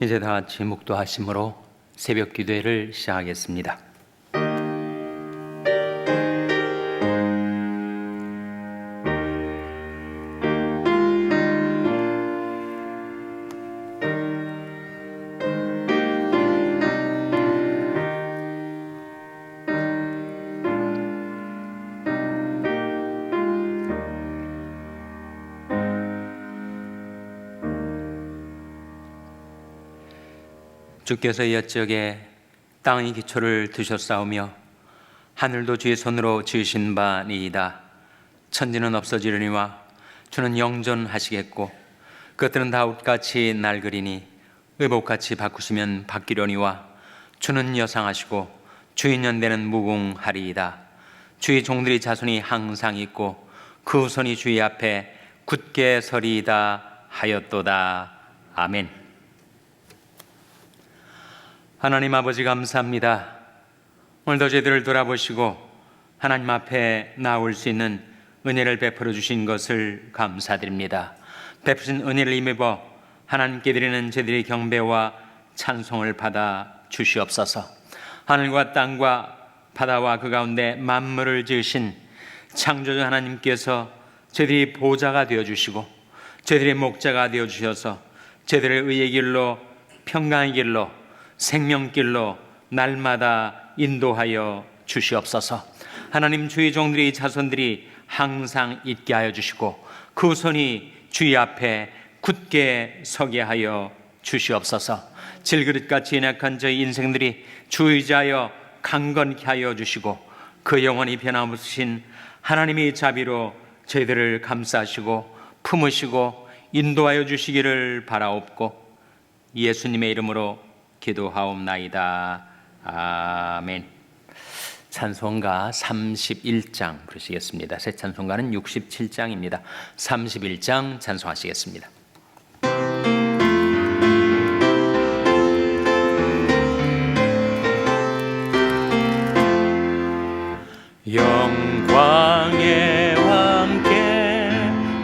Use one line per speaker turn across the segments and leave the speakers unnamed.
이제 다 같이 묵도하심으로 새벽 기도회를 시작하겠습니다. 주께서 이엇저게 땅의 기초를 드셨사오며 하늘도 주의 손으로 지으신 바니이다. 천지는 없어지려니와 주는 영존하시겠고 그것들은 다 옷같이 낡으리니 의복같이 바꾸시면 바뀌려니와 주는 여상하시고 주의 연대는 무궁하리이다. 주의 종들의 자손이 항상 있고 그 손이 주의 앞에 굳게 서리이다 하였도다. 아멘. 하나님 아버지 감사합니다. 오늘도 저희들을 돌아보시고 하나님 앞에 나올 수 있는 은혜를 베풀어 주신 것을 감사드립니다. 베푸신 은혜를 힘입어 하나님께 드리는 저희들의 경배와 찬송을 받아 주시옵소서. 하늘과 땅과 바다와 그 가운데 만물을 지으신 창조주 하나님께서 저희들이 보좌가 되어주시고 저희들의 목자가 되어주셔서 저희들을 의의 길로 평강의 길로 생명길로 날마다 인도하여 주시옵소서. 하나님 주의 종들의 자손들이 항상 있게 하여 주시고 그 손이 주의 앞에 굳게 서게 하여 주시옵소서. 질그릇같이 연약한 저희 인생들이 주 의지하여 강건케 하여 주시고 그 영원히 변함없으신 하나님의 자비로 저희들을 감싸시고 품으시고 인도하여 주시기를 바라옵고 예수님의 이름으로 기도하옵나이다. 아멘. 찬송가 31장 부르시겠습니다. 새 찬송가는 67장입니다. 31장 찬송하시겠습니다. 영광의 왕께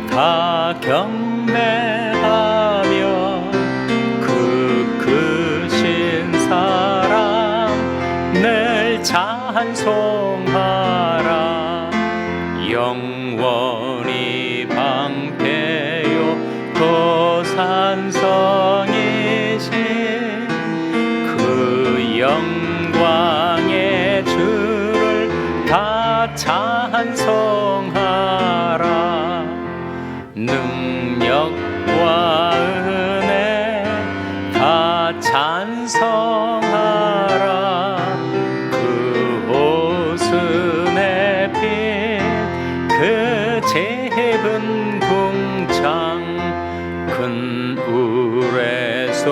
다 경배하며 찬송하라. 영원히 방패요 도산성이신 그 영광의 주를 다 찬송하라. 능력과 은혜 다 찬송하라. 그 좁은 궁창 큰 우레소리로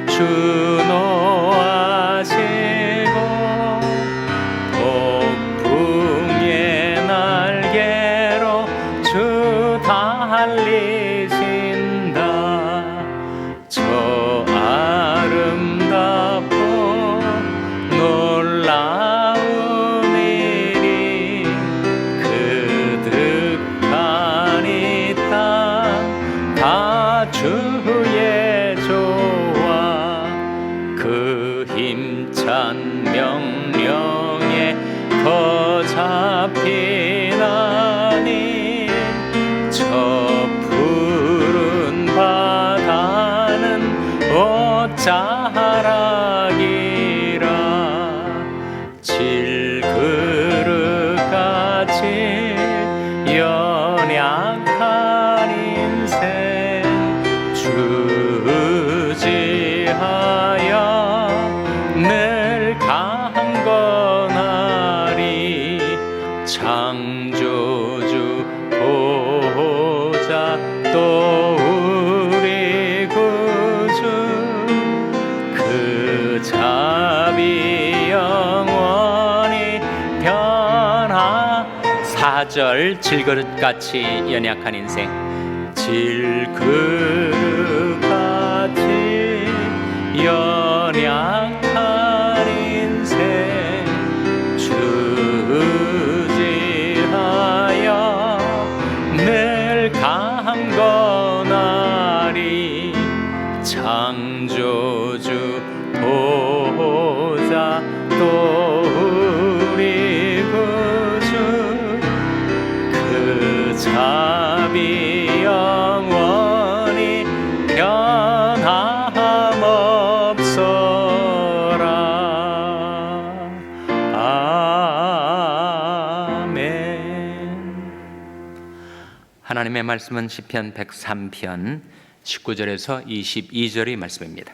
주노하시고 폭풍의 날개로 주 달리신다. 저 아름답고 놀라운 주의 조와 그 힘찬 명령에 거잡히나니 저 푸른 바다는 옷자락이라. 질그릇같이 연약한 인생 주지하여 늘 강건하리. 창조주 보호자 또 우리 구주 그 자비 영원히 변하. 4절 질그릇같이 연약한 인생 질그릇같이 연약한 인생 주지하여 늘 강건하리. 답이 영원히 변함없어라. 아멘. 하나님의 말씀은 시편 103편 19절에서 22절의 말씀입니다.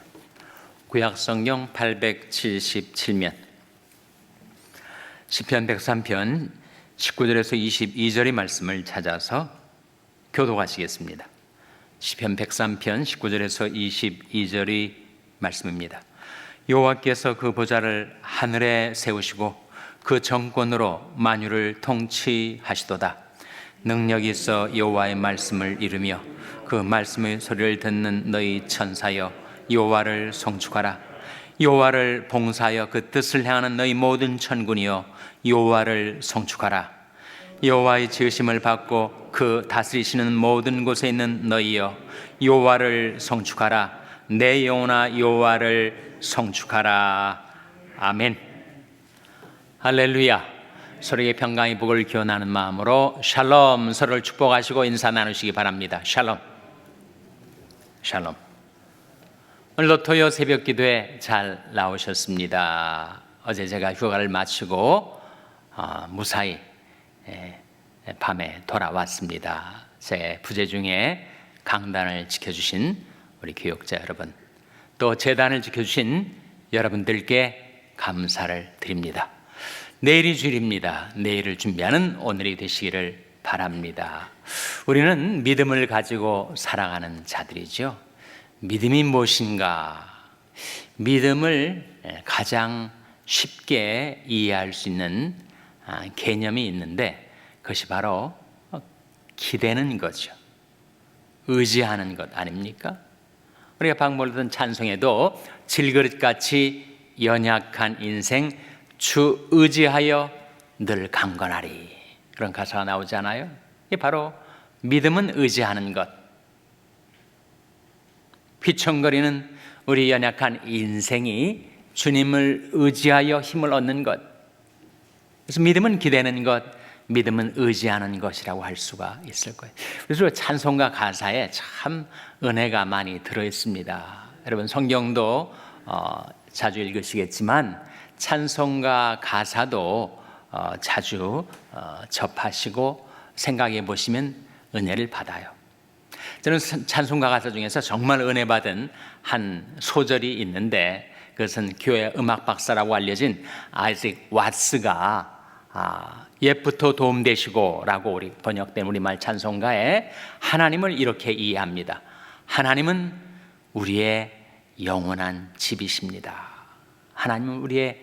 구약성경 877면 시편 103편 19절에서 22절의 말씀을 찾아서 교독하시겠습니다. 시편 103편 19절에서 22절의 말씀입니다. 여호와께서 그 보좌를 하늘에 세우시고 그 정권으로 만유를 통치하시도다. 능력이 있어 여호와의 말씀을 이루며 그 말씀의 소리를 듣는 너희 천사여 여호와를 송축하라. 여호와를 봉사하여 그 뜻을 행하는 너희 모든 천군이여 여호와를 송축하라. 여호와의 지으심을 받고 그 다스리시는 모든 곳에 있는 너희여 여호와를 송축하라. 내 영혼아 여호와를 송축하라. 아멘. 할렐루야. 서로에게 평강의 복을 기원하는 마음으로 샬롬, 서로를 축복하시고 인사 나누시기 바랍니다. 샬롬. 샬롬. 오늘도 토요 새벽 기도에 잘 나오셨습니다. 어제 제가 휴가를 마치고 무사히 밤에 돌아왔습니다. 제 부재 중에 강단을 지켜주신 우리 교육자 여러분, 또 재단을 지켜주신 여러분들께 감사를 드립니다. 내일이 주일입니다. 내일을 준비하는 오늘이 되시기를 바랍니다. 우리는 믿음을 가지고 살아가는 자들이죠. 믿음이 무엇인가? 믿음을 가장 쉽게 이해할 수 있는 개념이 있는데 그것이 바로 기대는 거죠. 의지하는 것 아닙니까? 우리가 방금 듣던 찬송에도 질그릇같이 연약한 인생 주 의지하여 늘 강건하리, 그런 가사가 나오잖아요. 이게 바로 믿음은 의지하는 것. 휘청거리는 우리 연약한 인생이 주님을 의지하여 힘을 얻는 것. 그래서 믿음은 기대는 것, 믿음은 의지하는 것이라고 할 수가 있을 거예요. 그래서 찬송가 가사에 참 은혜가 많이 들어있습니다. 여러분 성경도 자주 읽으시겠지만 찬송가 가사도 자주 접하시고 생각해 보시면 은혜를 받아요. 저는 찬송가 가사 중에서 정말 은혜 받은 한 소절이 있는데 그것은 교회 음악 박사라고 알려진 아이잭 왓스가 옛부터 도움되시고 라고 우리 번역된 우리말 찬송가에 하나님을 이렇게 이해합니다. 하나님은 우리의 영원한 집이십니다. 하나님은 우리의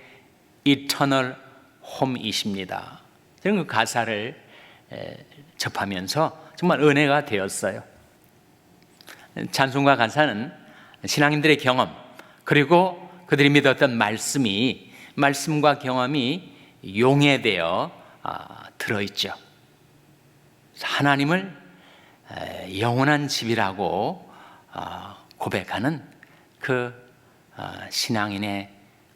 이터널 홈이십니다. 저는 그 가사를 접하면서 정말 은혜가 되었어요. 찬송가 가사는 신앙인들의 경험 그리고 그들이 믿었던 말씀과 경험이 용해되어 들어있죠. 하나님을 영원한 집이라고 고백하는 그 신앙인의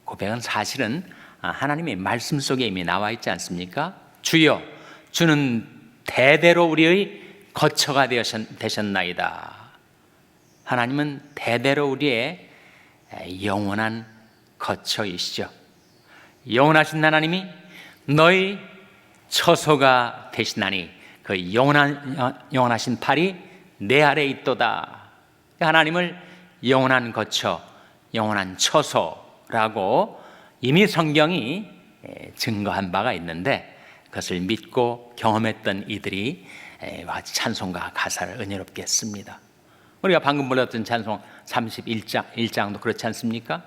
고백은 사실은 하나님의 말씀 속에 이미 나와 있지 않습니까? 주여, 주는 대대로 우리의 거처가 되셨나이다. 하나님은 대대로 우리의 영원한 거처이시죠. 영원하신 하나님이 너희 처소가 되시나니 그 영원하신 팔이 내 아래에 있도다. 하나님을 영원한 거처, 영원한 처소라고 이미 성경이 증거한 바가 있는데 그것을 믿고 경험했던 이들이 찬송가 가사를 은혜롭게 씁니다. 우리가 방금 불렀던 찬송 31장도 그렇지 않습니까?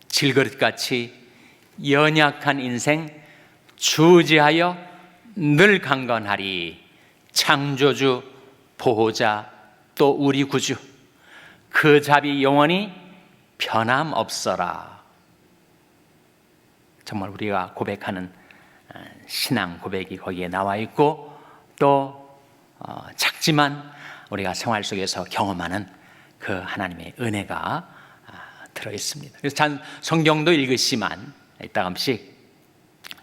질그릇같이 연약한 인생 주지하여 늘 강건하리. 창조주 보호자 또 우리 구주 그 자비 영원히 변함없어라. 정말 우리가 고백하는 신앙 고백이 거기에 나와 있고 또 작지만 우리가 생활 속에서 경험하는 그 하나님의 은혜가 들어있습니다. 그래서 성경도 읽으시지만 이따금씩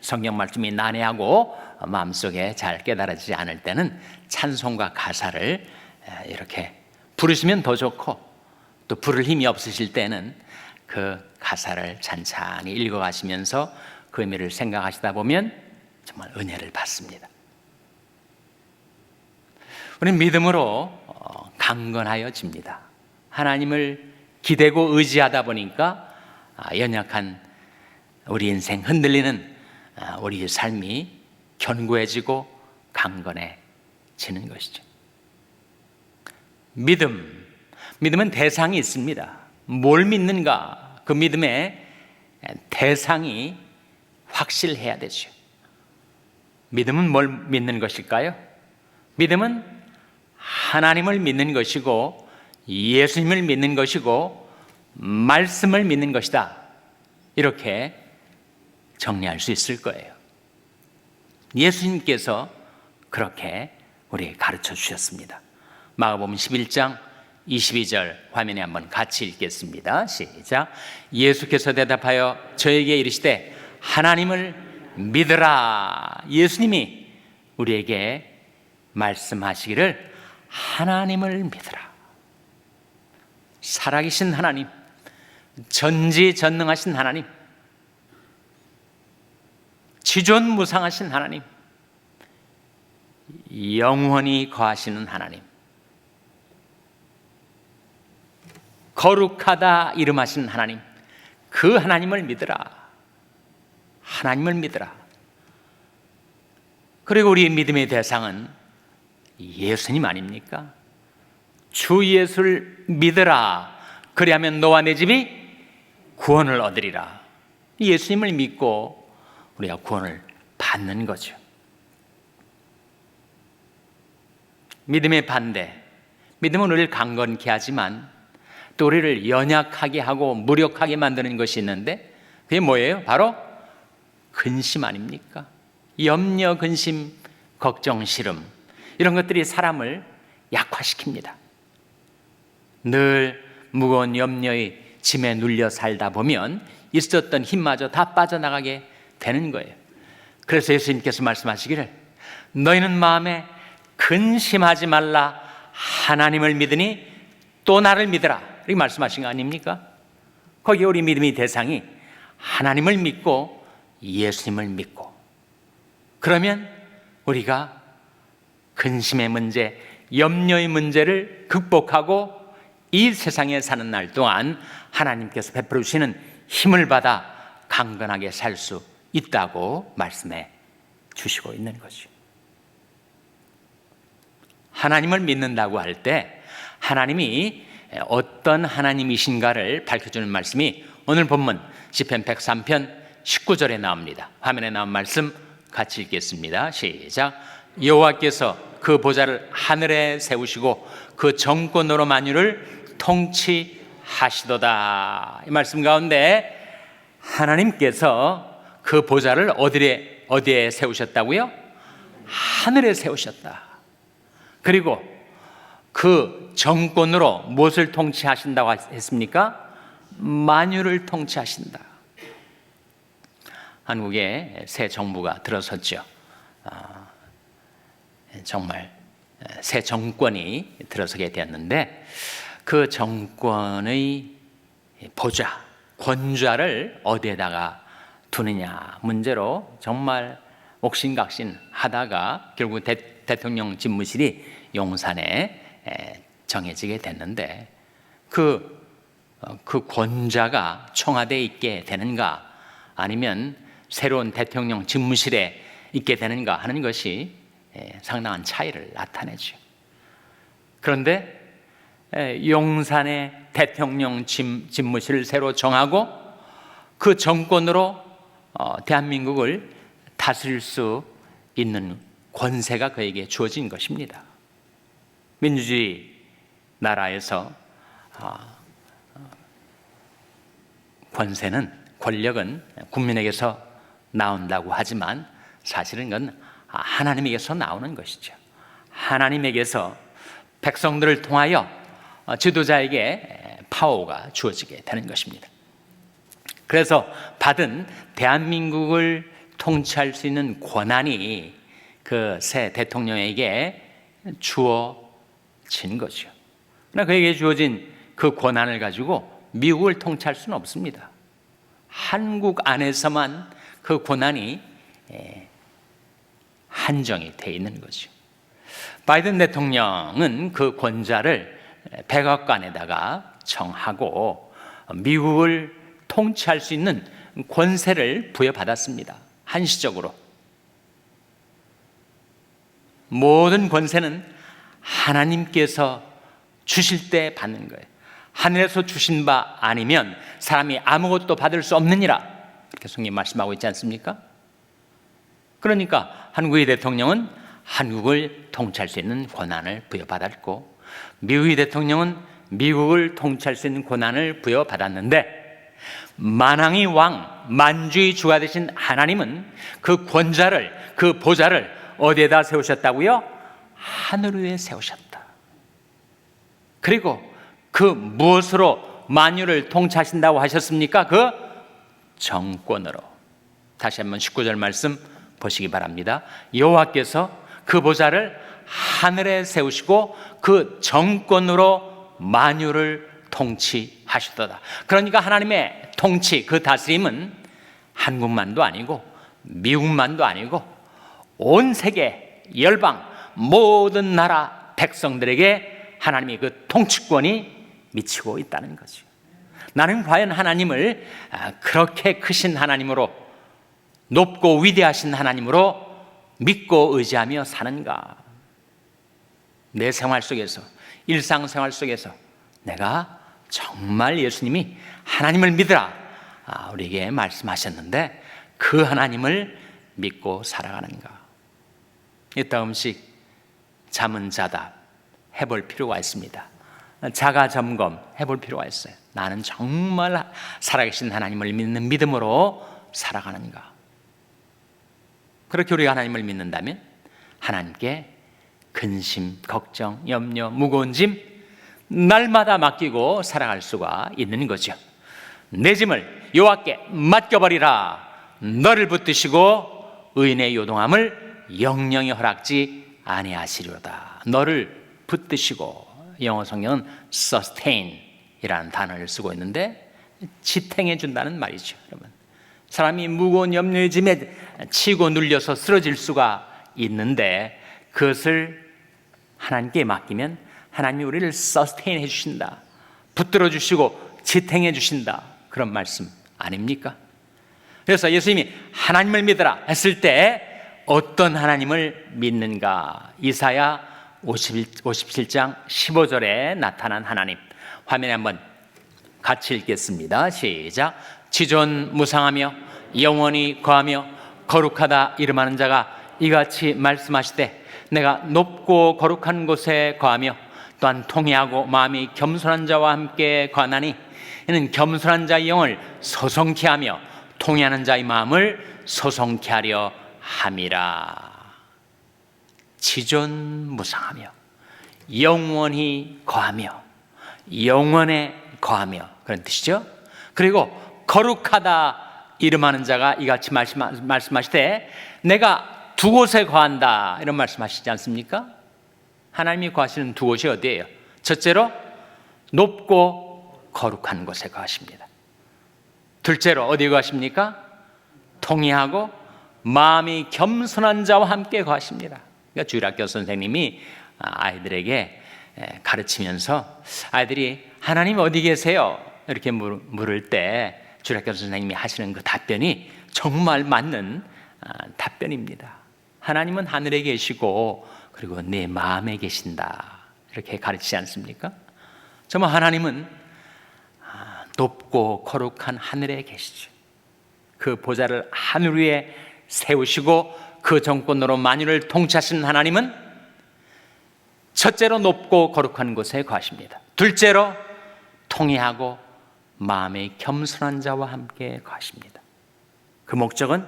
성경 말씀이 난해하고 마음속에 잘 깨달아지지 않을 때는 찬송가 가사를 이렇게 부르시면 더 좋고, 또 부를 힘이 없으실 때는 그 가사를 찬찬히 읽어가시면서 그 의미를 생각하시다 보면 정말 은혜를 받습니다. 우리는 믿음으로 강건하여집니다. 하나님을 기대고 의지하다 보니까 연약한 우리 인생, 흔들리는 우리의 삶이 견고해지고 강건해지는 것이죠. 믿음은 대상이 있습니다. 뭘 믿는가? 그 믿음의 대상이 확실해야 되죠. 믿음은 뭘 믿는 것일까요? 믿음은 하나님을 믿는 것이고, 예수님을 믿는 것이고, 말씀을 믿는 것이다. 이렇게 정리할 수 있을 거예요. 예수님께서 그렇게 우리에게 가르쳐 주셨습니다. 마가복음 11장 22절 화면에 한번 같이 읽겠습니다. 시작. 예수께서 대답하여 저에게 이르시되 하나님을 믿으라. 예수님이 우리에게 말씀하시기를 하나님을 믿으라. 살아계신 하나님, 전지전능하신 하나님, 지존무상하신 하나님, 영원히 거하시는 하나님, 거룩하다 이름하신 하나님, 그 하나님을 믿으라. 하나님을 믿으라. 그리고 우리의 믿음의 대상은 예수님 아닙니까? 주 예수를 믿으라. 그리하면 너와 내 집이 구원을 얻으리라. 예수님을 믿고 우리가 구원을 받는 거죠. 믿음의 반대, 믿음은 우리를 강건케 하지만 또 우리를 연약하게 하고 무력하게 만드는 것이 있는데, 그게 뭐예요? 바로 근심 아닙니까? 염려, 근심, 걱정, 시름, 이런 것들이 사람을 약화시킵니다. 늘 무거운 염려의 짐에 눌려 살다 보면 있었던 힘마저 다 빠져나가게 되는 거예요. 그래서 예수님께서 말씀하시기를 너희는 마음에 근심하지 말라. 하나님을 믿으니 또 나를 믿으라. 이렇게 말씀하신 거 아닙니까? 거기에 우리 믿음의 대상이 하나님을 믿고 예수님을 믿고, 그러면 우리가 근심의 문제, 염려의 문제를 극복하고 이 세상에 사는 날 동안 하나님께서 베풀어 주시는 힘을 받아 강건하게 살 수 있다고 말씀해 주시고 있는 거죠. 하나님을 믿는다고 할 때 하나님이 어떤 하나님이신가를 밝혀주는 말씀이 오늘 본문 시편 103편 19절에 나옵니다. 화면에 나온 말씀 같이 읽겠습니다. 시작. 여호와께서 그 보좌를 하늘에 세우시고 그 정권으로 만유를 통치하시도다. 이 말씀 가운데 하나님께서 그 보좌를 어디에 세우셨다고요? 하늘에 세우셨다. 그리고 그 정권으로 무엇을 통치하신다고 했습니까? 만유를 통치하신다. 한국에 새 정부가 들어섰죠. 정말 새 정권이 들어서게 되었는데, 그 정권의 보좌, 권좌를 어디에다가 두느냐 문제로 정말 옥신각신 하다가 결국 대통령 집무실이 용산에 정해지게 됐는데, 그 권좌가 청와대에 있게 되는가 아니면 새로운 대통령 집무실에 있게 되는가 하는 것이 상당한 차이를 나타내죠. 그런데 용산의 대통령 집무실을 새로 정하고 그 정권으로 대한민국을 다스릴 수 있는 권세가 그에게 주어진 것입니다. 민주주의 나라에서 권력은 국민에게서 나온다고 하지만 사실은 그건 하나님에게서 나오는 것이죠. 하나님에게서 백성들을 통하여 지도자에게 파워가 주어지게 되는 것입니다. 그래서 받은 대한민국을 통치할 수 있는 권한이 그 새 대통령에게 주어진 거죠. 그러나 그에게 주어진 그 권한을 가지고 미국을 통치할 수는 없습니다. 한국 안에서만 그 권한이 한정이 되어 있는 거죠. 바이든 대통령은 그 권자를 백악관에다가 정하고 미국을 통치할 수 있는 권세를 부여받았습니다. 한시적으로. 모든 권세는 하나님께서 주실 때 받는 거예요. 하늘에서 주신 바 아니면 사람이 아무것도 받을 수 없느니라, 이렇게 성경이 말씀하고 있지 않습니까? 그러니까 한국의 대통령은 한국을 통치할 수 있는 권한을 부여받았고, 미국의 대통령은 미국을 통치할 수 있는 권한을 부여받았는데, 만왕의 왕, 만주의 주가 되신 하나님은 그 권자를, 그 보좌를 어디에다 세우셨다고요? 하늘 위에 세우셨다. 그리고 그 무엇으로 만유를 통치하신다고 하셨습니까? 그 정권으로. 다시 한번 19절 말씀 보시기 바랍니다. 여호와께서 그 보좌를 하늘에 세우시고 그 정권으로 만유를 통치하시도다. 그러니까 하나님의 통치, 그 다스림은 한국만도 아니고 미국만도 아니고 온 세계 열방 모든 나라 백성들에게 하나님의 그 통치권이 미치고 있다는 거죠. 나는 과연 하나님을 그렇게 크신 하나님으로, 높고 위대하신 하나님으로 믿고 의지하며 사는가? 내 생활 속에서, 일상생활 속에서 내가 정말 예수님이 하나님을 믿으라 우리에게 말씀하셨는데 그 하나님을 믿고 살아가는가? 이따금씩 자문자답 해볼 필요가 있습니다. 자가점검 해볼 필요가 있어요. 나는 정말 살아계신 하나님을 믿는 믿음으로 살아가는가? 그렇게 우리가 하나님을 믿는다면 하나님께 근심, 걱정, 염려, 무거운 짐 날마다 맡기고 살아갈 수가 있는 거죠. 내 짐을 여호와께 맡겨버리라. 너를 붙드시고 의인의 요동함을 영영이 허락지 아니하시리로다. 너를 붙드시고, 영어 성경은 sustain이라는 단어를 쓰고 있는데 지탱해 준다는 말이죠. 여러분, 사람이 무거운 염려의 짐에 치고 눌려서 쓰러질 수가 있는데 그것을 하나님께 맡기면 하나님이 우리를 sustain 해주신다, 붙들어 주시고 지탱해 주신다, 그런 말씀 아닙니까? 그래서 예수님이 하나님을 믿으라 했을 때 어떤 하나님을 믿는가? 이사야 57장 15절에 나타난 하나님, 화면에 한번 같이 읽겠습니다. 시작. 지존무상하며 영원히 거하며 거룩하다 이름하는 자가 이같이 말씀하시되 내가 높고 거룩한 곳에 거하며 또한 통회하고 마음이 겸손한 자와 함께 거하나니 이는 겸손한 자의 영을 소송케 하며 통회하는 자의 마음을 소송케 하려 함이라. 지존무상하며 영원히 거하며 영원에 거하며, 그런 뜻이죠. 그리고 거룩하다 이름하는 자가 이같이 말씀하시되 내가 두 곳에 거한다, 이런 말씀하시지 않습니까? 하나님이 거하시는 두 곳이 어디예요? 첫째로 높고 거룩한 곳에 거하십니다. 둘째로 어디에 거하십니까? 통회하고 마음이 겸손한 자와 함께 거하십니다. 그러니까 주일학교 선생님이 아이들에게 가르치면서 아이들이 하나님 어디 계세요? 이렇게 물을 때 주일학교 선생님이 하시는 그 답변이 정말 맞는 답변입니다. 하나님은 하늘에 계시고 그리고 내 마음에 계신다, 이렇게 가르치지 않습니까? 정말 하나님은 높고 거룩한 하늘에 계시죠. 그 보좌를 하늘 위에 세우시고 그 정권으로 만유를 통치하시는 하나님은 첫째로 높고 거룩한 곳에 거하십니다. 둘째로 통회하고 마음의 겸손한 자와 함께 거하십니다. 그 목적은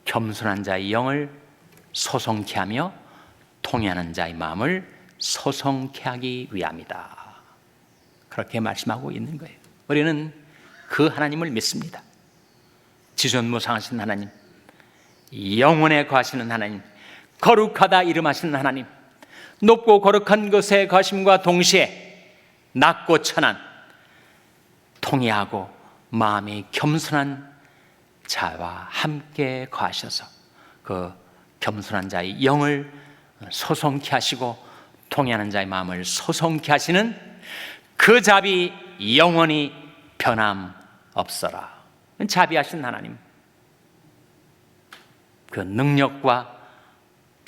겸손한 자의 영을 소송케 하며 통회하는 자의 마음을 소송케 하기 위함이다, 그렇게 말씀하고 있는 거예요. 우리는 그 하나님을 믿습니다. 지존무상하신 하나님, 영원에 거하시는 하나님, 거룩하다 이름하시는 하나님, 높고 거룩한 것에 거하심과 동시에 낮고 천한, 통회하고 마음이 겸손한 자와 함께 거하셔서 그 겸손한 자의 영을 소송케 하시고 통회하는 자의 마음을 소송케 하시는 그 자비 영원히 변함없어라. 자비하신 하나님, 그 능력과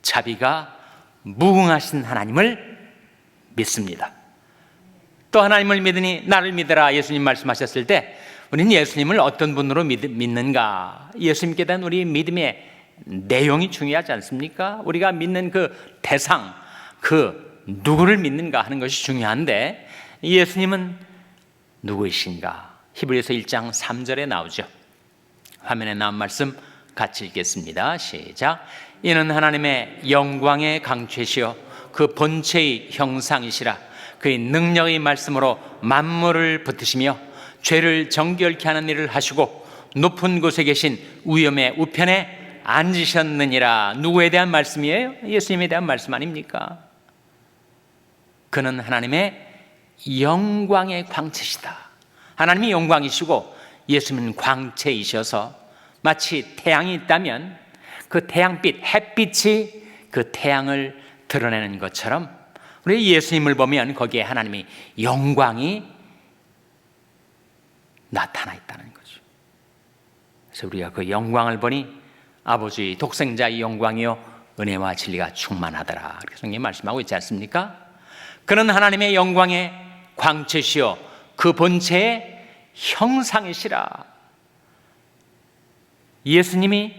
자비가 무궁하신 하나님을 믿습니다. 또 하나님을 믿으니 나를 믿으라 예수님 말씀하셨을 때 우리는 예수님을 어떤 분으로 믿는가? 예수님께 대한 우리 믿음의 내용이 중요하지 않습니까? 우리가 믿는 그 대상, 그 누구를 믿는가 하는 것이 중요한데 예수님은 누구이신가? 히브리서 1장 3절에 나오죠. 화면에 나온 말씀 같이 읽겠습니다. 시작. 이는 하나님의 영광의 강체시요 그 본체의 형상이시라. 그의 능력의 말씀으로 만물을 붙드시며 죄를 정결케 하는 일을 하시고 높은 곳에 계신 위엄의 우편에 앉으셨느니라. 누구에 대한 말씀이에요? 예수님에 대한 말씀 아닙니까? 그는 하나님의 영광의 광채시다. 하나님이 영광이시고 예수님은 광채이셔서 마치 태양이 있다면 그 태양빛, 햇빛이 그 태양을 드러내는 것처럼 우리 예수님을 보면 거기에 하나님의 영광이 나타나 있다는 거죠. 그래서 우리가 그 영광을 보니 아버지의 독생자의 영광이요 은혜와 진리가 충만하더라. 그렇게 성경이 말씀하고 있지 않습니까? 그는 하나님의 영광의 광채시요 그 본체의 형상이시라. 예수님이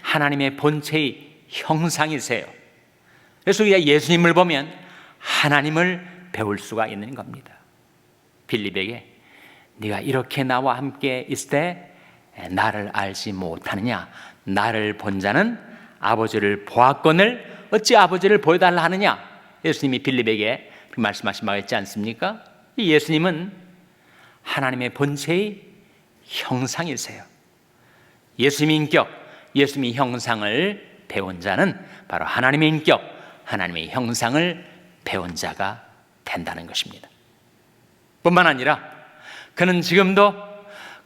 하나님의 본체의 형상이세요. 그래서 우리가 예수님을 보면 하나님을 배울 수가 있는 겁니다. 빌립에게 네가 이렇게 나와 함께 있을 때 나를 알지 못하느냐? 나를 본 자는 아버지를 보았거늘 어찌 아버지를 보여달라 하느냐? 예수님이 빌립에게 말씀하신 바가 있지 않습니까? 예수님은 하나님의 본체의 형상이세요. 예수님의 인격, 예수님의 형상을 배운 자는 바로 하나님의 인격, 하나님의 형상을 배운 자가 된다는 것입니다. 뿐만 아니라 그는 지금도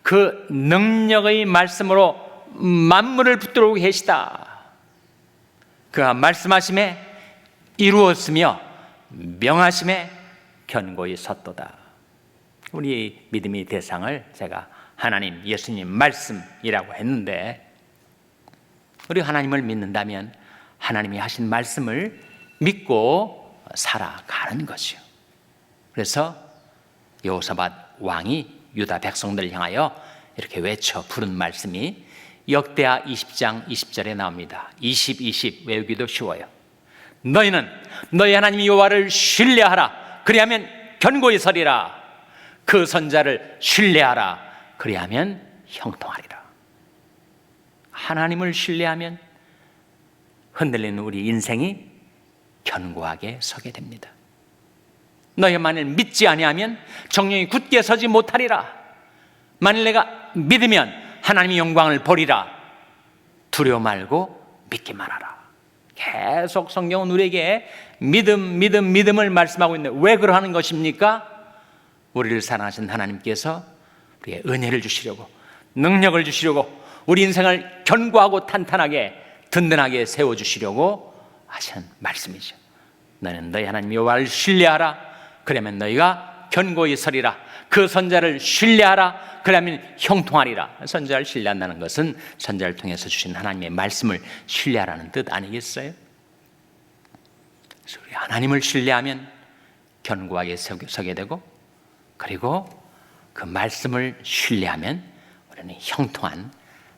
그 능력의 말씀으로 만물을 붙들고 계시다. 그가 말씀하심에 이루었으며 명하심에 견고히 섰도다. 우리 믿음의 대상을 제가 하나님, 예수님 말씀이라고 했는데 우리 하나님을 믿는다면 하나님이 하신 말씀을 믿고 살아가는 것이요. 그래서 여호사밧 왕이 유다 백성들을 향하여 이렇게 외쳐 부른 말씀이 역대하 20장 20절에 나옵니다. 20 외우기도 쉬워요. 너희는 너희 하나님 여호와를 신뢰하라. 그리하면 견고히 서리라. 그 선자를 신뢰하라. 그리하면 형통하리라. 하나님을 신뢰하면 흔들리는 우리 인생이 견고하게 서게 됩니다. 너희 만일 믿지 아니하면 정령이 굳게 서지 못하리라. 만일 내가 믿으면 하나님의 영광을 보리라. 두려워 말고 믿기만 하라. 계속 성경은 우리에게 믿음을 말씀하고 있는데 왜 그러하는 것입니까? 우리를 사랑하신 하나님께서 우리의 은혜를 주시려고, 능력을 주시려고, 우리 인생을 견고하고 탄탄하게 든든하게 세워주시려고 하신 말씀이죠. 너는 너희 하나님 여호와를 신뢰하라. 그러면 너희가 견고히 서리라. 그 선자를 신뢰하라. 그러면 형통하리라. 선자를 신뢰한다는 것은 선자를 통해서 주신 하나님의 말씀을 신뢰하라는 뜻 아니겠어요? 그래서 우리 하나님을 신뢰하면 견고하게 서게 되고, 그리고 그 말씀을 신뢰하면 우리는 형통한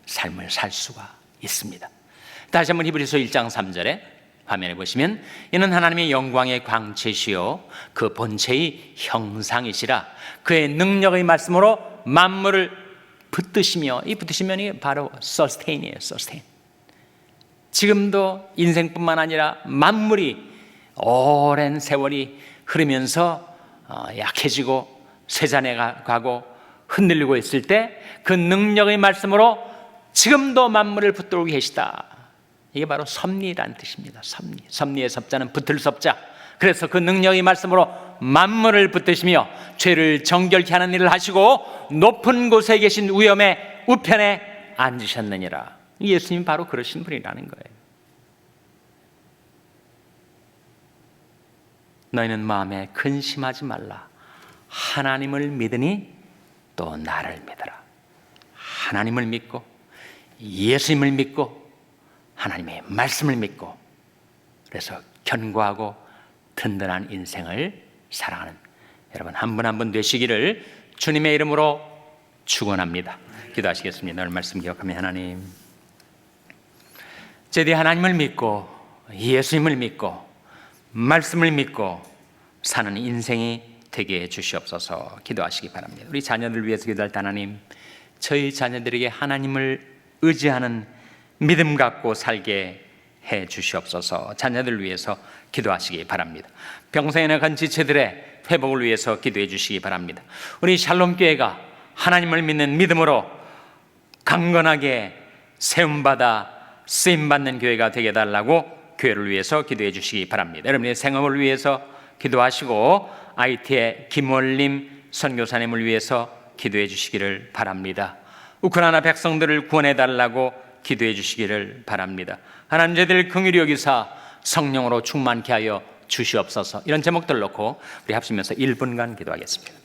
삶을 살 수가 있습니다. 다시 한번 히브리서 1장 3절에 화면에 보시면 이는 하나님의 영광의 광채시요 그 본체의 형상이시라. 그의 능력의 말씀으로 만물을 붙드시며, 이 붙드시면이 바로 서스테인이에요. 서스테인. 지금도 인생뿐만 아니라 만물이 오랜 세월이 흐르면서 약해지고 쇠잔해 가고 흔들리고 있을 때 그 능력의 말씀으로 지금도 만물을 붙들고 계시다. 이게 바로 섭리라는 뜻입니다. 섭리의 섭자는 붙들 섭자. 그래서 그 능력의 말씀으로 만물을 붙드시며 죄를 정결케 하는 일을 하시고 높은 곳에 계신 우염의 우편에 앉으셨느니라. 예수님이 바로 그러신 분이라는 거예요. 너희는 마음에 근심하지 말라. 하나님을 믿으니 또 나를 믿어라. 하나님을 믿고 예수님을 믿고 하나님의 말씀을 믿고 그래서 견고하고 든든한 인생을 살아가는 여러분 한 분 한 분 되시기를 주님의 이름으로 축원합니다. 기도하시겠습니다. 오늘 말씀 기억하며 하나님, 제디 하나님을 믿고 예수님을 믿고 말씀을 믿고 사는 인생이 되게 해 주시옵소서. 기도하시기 바랍니다. 우리 자녀들 위해서 기도할 때 하나님, 저희 자녀들에게 하나님을 의지하는 믿음 갖고 살게 해 주시옵소서. 자녀들 위해서 기도하시기 바랍니다. 병상에 나간 지체들의 회복을 위해서 기도해 주시기 바랍니다. 우리 샬롬교회가 하나님을 믿는 믿음으로 강건하게 세움받아 쓰임받는 교회가 되게 해달라고 교회를 위해서 기도해 주시기 바랍니다. 여러분의 생업을 위해서 기도하시고 IT의 김원림 선교사님을 위해서 기도해 주시기를 바랍니다. 우크라이나 백성들을 구원해 달라고 기도해 주시기를 바랍니다. 하나님, 저희들 긍휼히 여기사 성령으로 충만케 하여 주시옵소서. 이런 제목들 놓고 우리 합심해서 1분간 기도하겠습니다.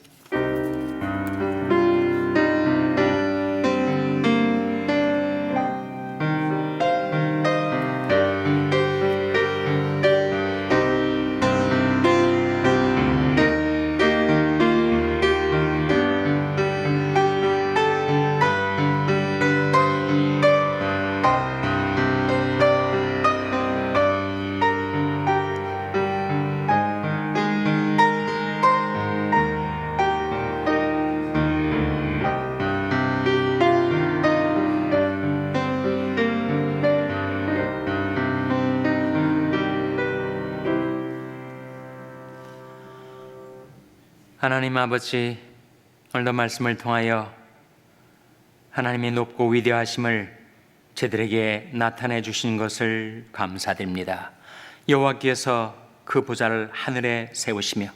하나님 아버지, 오늘도 말씀을 통하여 하나님의 높고 위대하심을 저들에게 나타내 주신 것을 감사드립니다. 여호와께서 그 보좌를 하늘에 세우시며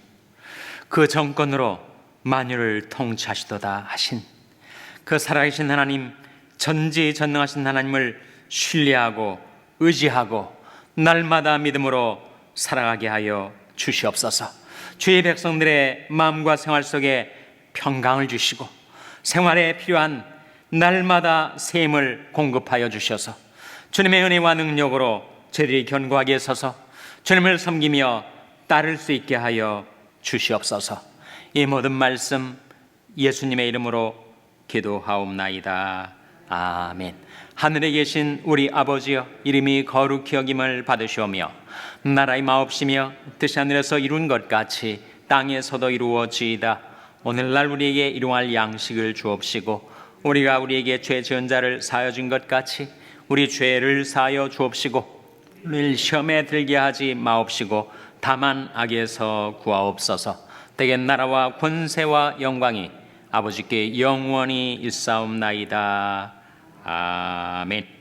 그 정권으로 만유를 통치하시도다 하신 그 살아계신 하나님, 전지전능하신 하나님을 신뢰하고 의지하고 날마다 믿음으로 살아가게 하여 주시옵소서. 주의 백성들의 마음과 생활 속에 평강을 주시고 생활에 필요한 날마다 샘을 공급하여 주셔서 주님의 은혜와 능력으로 저희들이 견고하게 서서 주님을 섬기며 따를 수 있게 하여 주시옵소서. 이 모든 말씀 예수님의 이름으로 기도하옵나이다. 아멘. 하늘에 계신 우리 아버지여, 이름이 거룩히 여김을 받으시오며 나라의 마옵시며 뜻이 하늘에서 이룬 것 같이 땅에서도 이루어지이다. 오늘날 우리에게 일용할 양식을 주옵시고 우리가 우리에게 죄 지은 자를 사하여 준 것 같이 우리 죄를 사하여 주옵시고 우리를 시험에 들게 하지 마옵시고 다만 악에서 구하옵소서. 대개 나라와 권세와 영광이 아버지께 영원히 있사옵나이다. 아멘.